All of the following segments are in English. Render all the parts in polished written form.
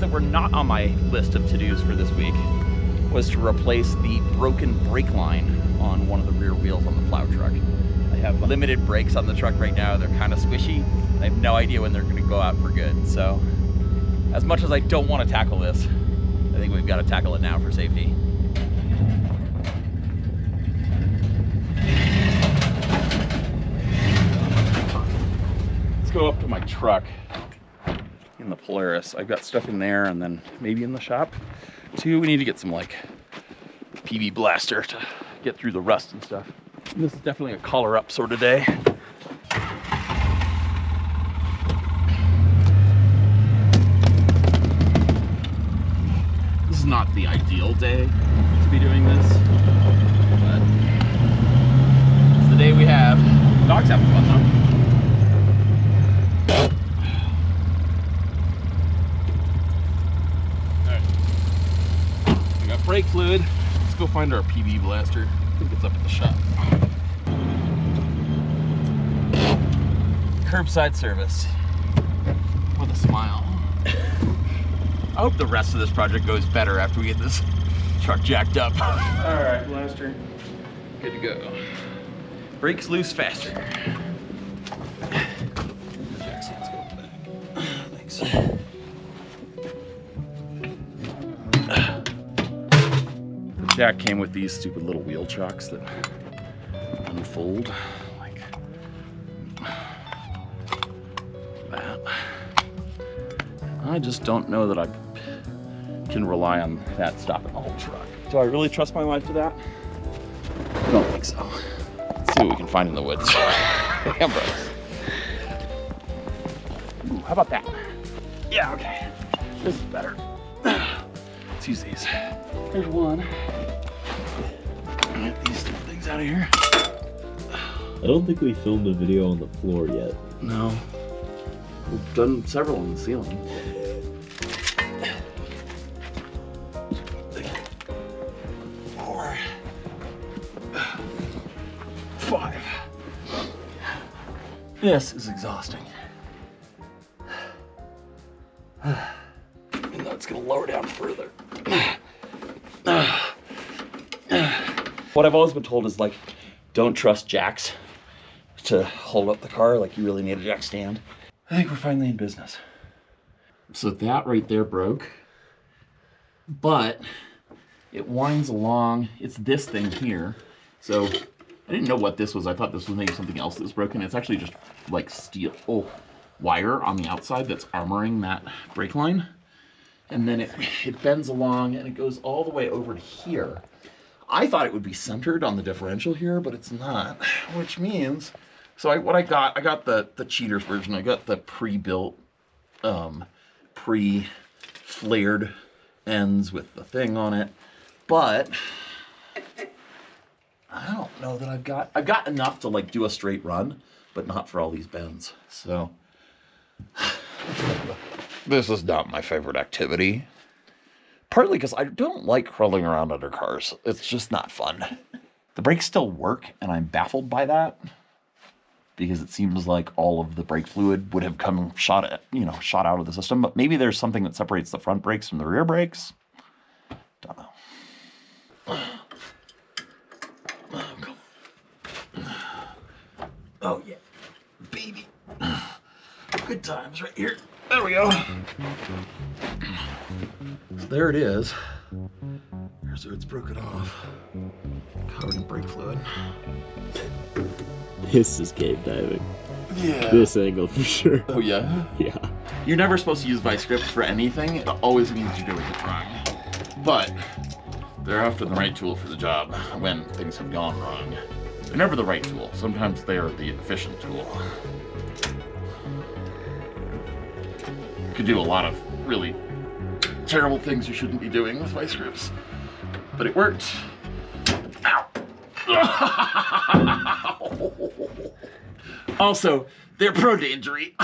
that were not on my list of to-dos for this week was to replace the broken brake line on one of the rear wheels on the plow truck. I have limited brakes on the truck right now. They're kind of squishy. I have no idea when they're going to go out for good. So as much as I don't want to tackle this, I think we've got to tackle it now for safety. Let's go up to my truck in the Polaris. I've got stuff in there and then maybe in the shop too. We need to get some like PB blaster to get through the rust and stuff. And this is definitely a collar up sort of day. This is not the ideal day to be doing this, but it's the day we have. The dog's having fun though. Brake fluid. Let's go find our PB blaster. I think it's up at the shop. Curbside service with a smile. I hope the rest of this project goes better after we get this truck jacked up. All right, blaster, good to go. Brakes loose faster. Jack seats go back. Thanks. Jack came with these stupid little wheel chocks that unfold like that. I just don't know that I can rely on that stopping the whole truck. Do I really trust my wife to that? I don't think so. Let's see what we can find in the woods. Ambrose. Ooh, how about that? Yeah, okay. This is better. Let's use these. There's one. Get these things out of here. I don't think we filmed a video on the floor yet. No. We've done several on the ceiling. 4, 5. This is exhausting. And that's gonna lower down further. What I've always been told is like, don't trust jacks to hold up the car. Like you really need a jack stand. I think we're finally in business. So that right there broke, but it winds along. It's this thing here. So I didn't know what this was. I thought this was maybe something else that was broken. It's actually just like steel wire on the outside that's armoring that brake line. And then it bends along and it goes all the way over to here. I thought it would be centered on the differential here, but it's not, which means, so I got the cheaters version. I got the pre-built, pre-flared ends with the thing on it, but I don't know that I've got enough to like do a straight run, but not for all these bends. So this is not my favorite activity. Partly because I don't like crawling around under cars. It's just not fun. The brakes still work, and I'm baffled by that because it seems like all of the brake fluid would have come shot out of the system. But maybe there's something that separates the front brakes from the rear brakes. Don't know. Oh, come on. Oh yeah, baby. Good times right here. There we go. So there it is. Here's where it's broken off. Covered in brake fluid. This is cave diving. Yeah. This angle for sure. Oh yeah? Yeah. You're never supposed to use vice grips for anything. It always means you're doing it wrong. But they're often the right tool for the job when things have gone wrong. They're never the right tool. Sometimes they are the efficient tool. You could do a lot of really terrible things you shouldn't be doing with vice grips. But it worked. Ow! Also, they're prone to injury.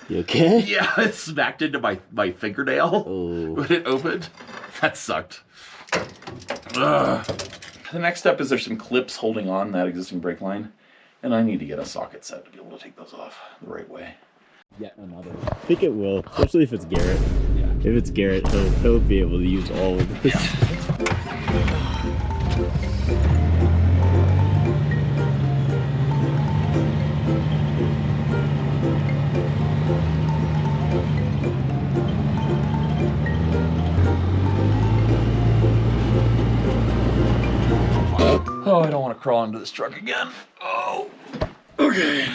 You okay? Yeah, it smacked into my fingernail when it opened. That sucked. Ugh. The next step is there's some clips holding on that existing brake line, and I need to get a socket set to be able to take those off the right way. yet another. I think it will, especially if it's Garret. Yeah. If it's Garret, he'll be able to use all of this. Oh, I don't want to crawl into this truck again. Oh, okay.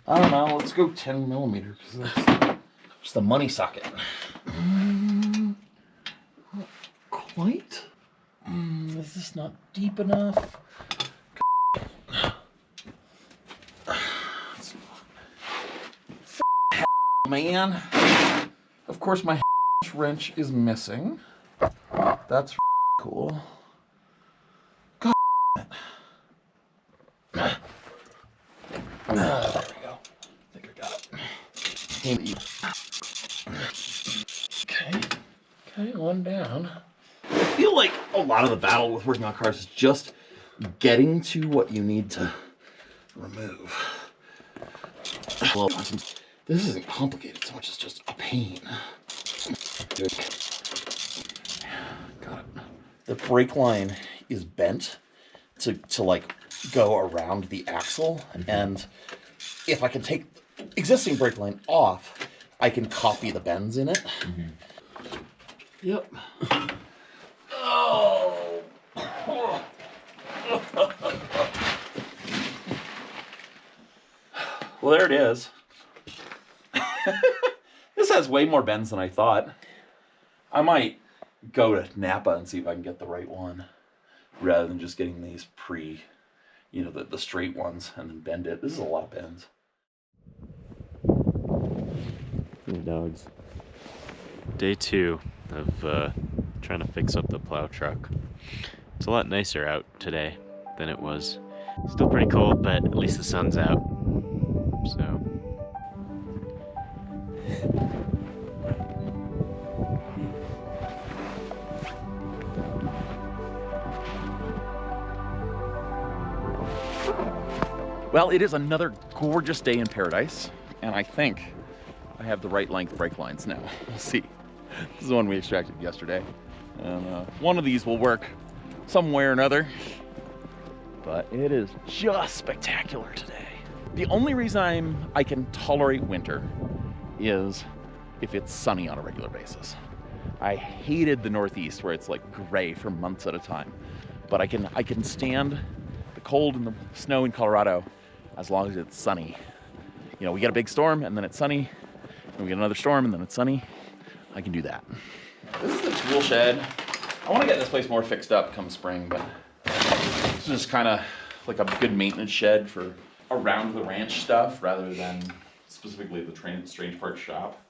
I don't know, let's go 10 millimeter because that's just the money socket. Not quite. Is this not deep enough? Man. Of course my wrench is missing. That's cool. God. There we go. I think I got it. Okay, one down. I feel like a lot of the battle with working on cars is just getting to what you need to remove. Well, this isn't complicated so much as just a pain. Got it. The brake line is bent to like go around the axle, and if I can take the existing brake line off, I can copy the bends in it. Yep. Oh. Well, there it is. This has way more bends than I thought. I might go to Napa and see if I can get the right one rather than just getting these the straight ones and then bend it. This is a lot of bends. The dogs. Day 2 of trying to fix up the plow truck. It's a lot nicer out today than it was. Still pretty cold, but at least the sun's out. So. Well, it is another gorgeous day in paradise, and I think I have the right length brake lines now. We'll see. This is the one we extracted yesterday. And one of these will work some way or another, but it is just spectacular today. The only reason I can tolerate winter is if it's sunny on a regular basis. I hated the Northeast where it's like gray for months at a time, but I can stand the cold and the snow in Colorado as long as it's sunny. You know, we get a big storm and then it's sunny, and we get another storm and then it's sunny. I can do that. This is the tool shed. I want to get this place more fixed up come spring, but this is just kind of like a good maintenance shed for around the ranch stuff rather than specifically the strange parts shop.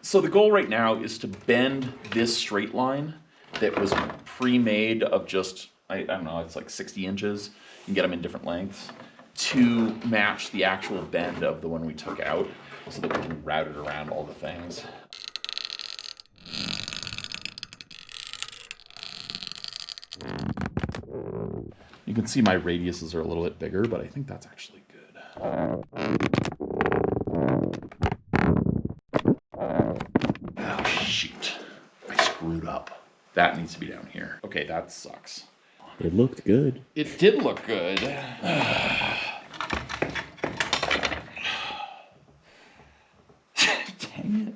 So the goal right now is to bend this straight line that was pre-made of just, I don't know, it's like 60 inches. You can get them in different lengths to match the actual bend of the one we took out so that we can route it around all the things. You can see my radiuses are a little bit bigger, but I think that's actually good. Oh, shoot. I screwed up. That needs to be down here. Okay, that sucks. It looked good. It did look good. Dang it.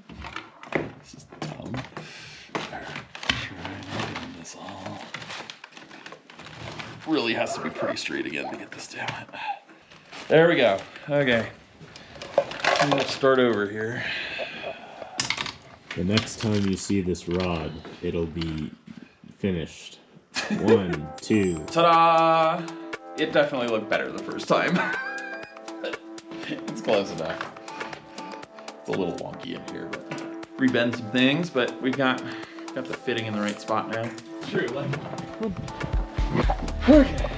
This is dumb. This all really has to be pretty straight again to get this down. There we go. Okay. Let's start over here. The next time you see this rod, it'll be finished. 1, 2. Ta-da! It definitely looked better the first time. It's close enough. It's a little wonky in here, but rebend some things, but we got the fitting in the right spot now. True, like. Okay.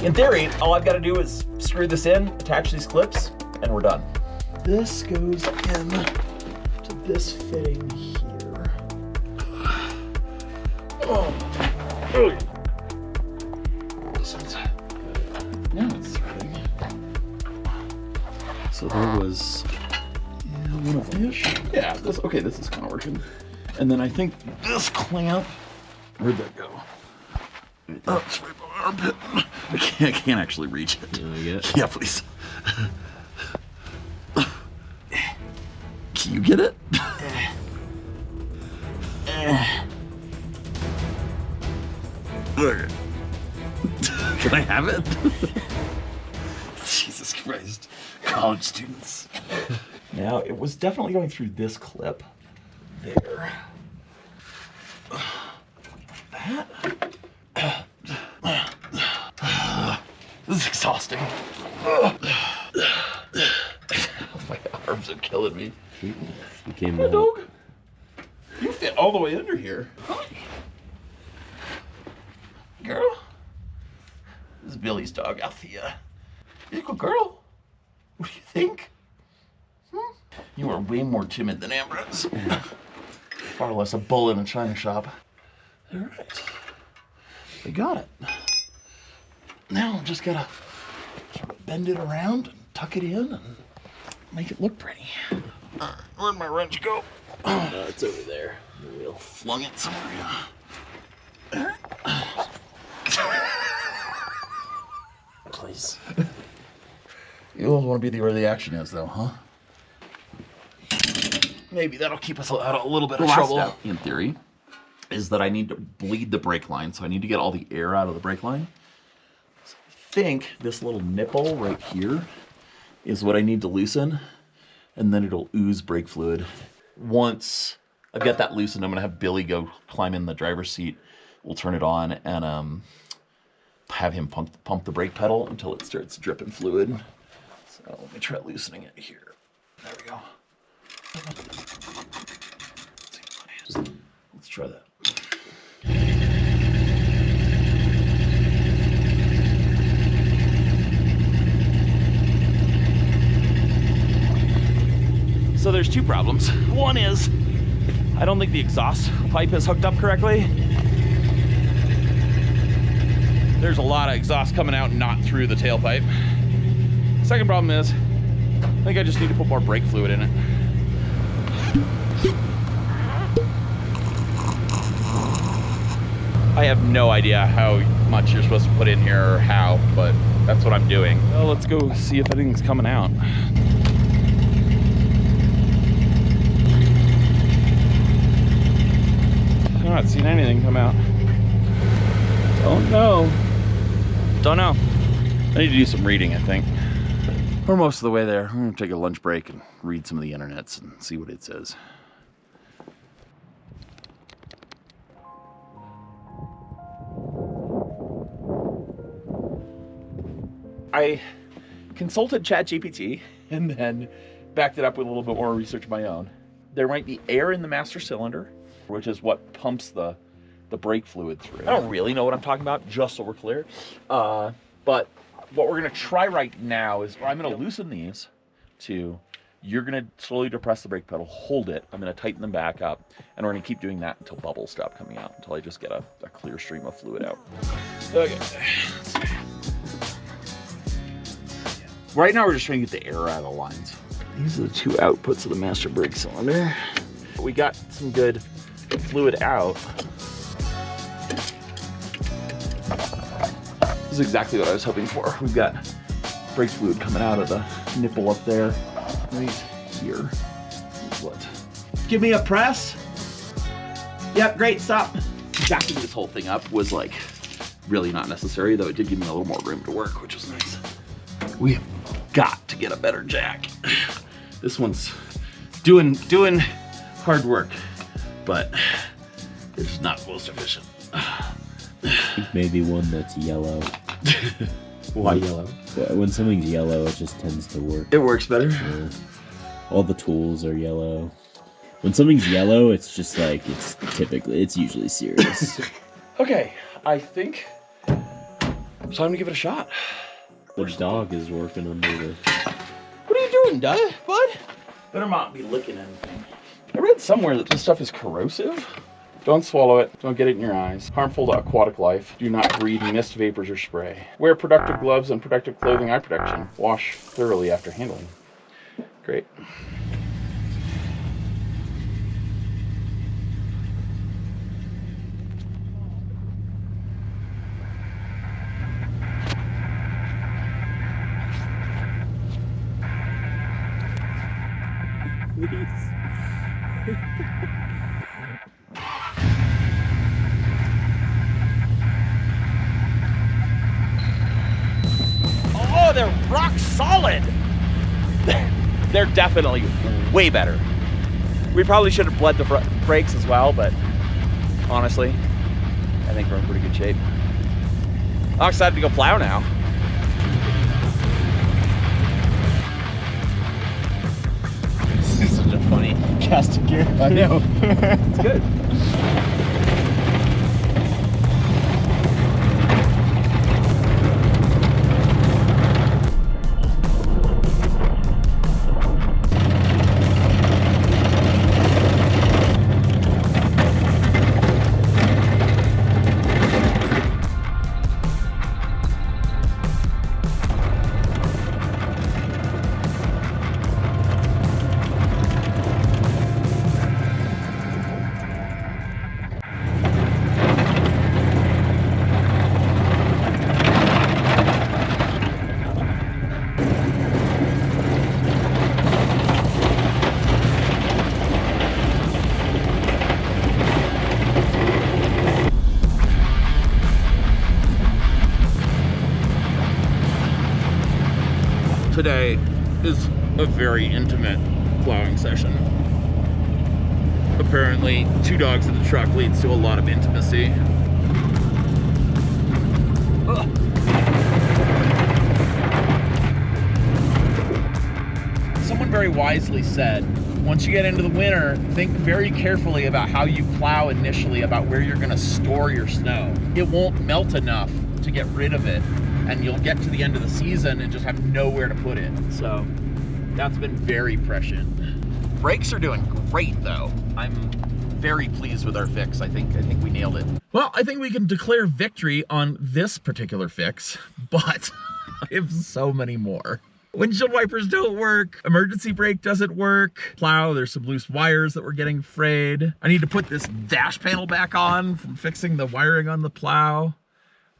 In theory, all I've got to do is screw this in, attach these clips, and we're done. This goes in to this fitting here. Oh. Now it's threading. So there was one of them. Yeah, this is kind of working. And then I think this clamp, where'd that go? Oh, it's right by my armpit. I can't actually reach it. You wanna get it? Yeah, please. Can you get it? Can I have it? Jesus Christ. College students. Now, it was definitely going through this clip. There. That. This is exhausting. My arms are killing me. Became Hey, dog. You fit all the way under here. Hi. Girl. This is Billy's dog, Althea. You a good girl? What do you think? You are way more timid than Ambrose. Far less a bull in a china shop. All right. I got it. Now just gotta sort of bend it around and tuck it in and make it look pretty. Where'd my wrench go? It's over there. The wheel. Flung it somewhere. Please. You always want to be where the action is, though, huh? Maybe that'll keep us out of a little bit of trouble. Step, in theory, is that I need to bleed the brake line, so I need to get all the air out of the brake line. So I think this little nipple right here is what I need to loosen, and then it'll ooze brake fluid. Once I've got that loosened, I'm gonna have Billy go climb in the driver's seat. We'll turn it on and have him pump the brake pedal until it starts dripping fluid. So let me try loosening it here. There we go. Let's try that. So there's two problems. One is, I don't think the exhaust pipe is hooked up correctly. There's a lot of exhaust coming out, not through the tailpipe. Second problem is, I think I just need to put more brake fluid in it. I have no idea how much you're supposed to put in here or how, but that's what I'm doing. Well, let's go see if anything's coming out. I'm not seeing anything come out. Don't know. Don't know. I need to do some reading, I think. We're most of the way there. I'm gonna take a lunch break and read some of the internets and see what it says. I consulted ChatGPT and then backed it up with a little bit more research of my own. There might be air in the master cylinder, which is what pumps the brake fluid through. I don't really know what I'm talking about, just so we're clear. But what we're gonna try right now is I'm gonna loosen these to, you're gonna slowly depress the brake pedal, hold it, I'm gonna tighten them back up, and we're gonna keep doing that until bubbles stop coming out, until I just get a clear stream of fluid out. Okay. Right now we're just trying to get the air out of the lines. These are the two outputs of the master brake cylinder. We got some good fluid out. This is exactly what I was hoping for. We've got brake fluid coming out of the nipple up there, right here. What? Give me a press. Yep, great, stop. Jacking this whole thing up was like really not necessary, though it did give me a little more room to work, which was nice. We have got to get a better jack. This one's doing hard work, but it's not the most efficient. Maybe one that's yellow. Why yellow? When something's yellow, it just tends to work. It works better. Yeah. All the tools are yellow. When something's yellow, it's just like, it's usually serious. Okay, I think it's time to give it a shot. The dog is working under the... What are you doing, bud? Better not be licking anything. I read somewhere that this stuff is corrosive. Don't swallow it. Don't get it in your eyes. Harmful to aquatic life. Do not breathe mist vapors or spray. Wear protective gloves and protective clothing, eye protection. Wash thoroughly after handling. Great. Oh, they're rock solid. They're definitely way better. We probably should have bled the brakes as well, but honestly, I think we're in pretty good shape. I'm excited to go plow now. This is such a funny cast of gear. I know. It's good. Today is a very intimate plowing session. Apparently, 2 dogs in the truck leads to a lot of intimacy. Ugh. Someone very wisely said, once you get into the winter, think very carefully about how you plow initially, about where you're gonna store your snow. It won't melt enough to get rid of it, and you'll get to the end of the season and just have nowhere to put it. So that's been very prescient. Brakes are doing great though. I'm very pleased with our fix. I think we nailed it. Well, I think we can declare victory on this particular fix, but I have so many more. Windshield wipers don't work. Emergency brake doesn't work. Plow, there's some loose wires that were getting frayed. I need to put this dash panel back on from fixing the wiring on the plow.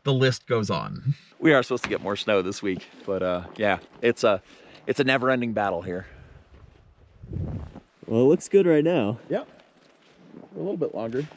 The list goes on. We are supposed to get more snow this week, but yeah, it's a never-ending battle here. Well, it looks good right now. Yep. A little bit longer.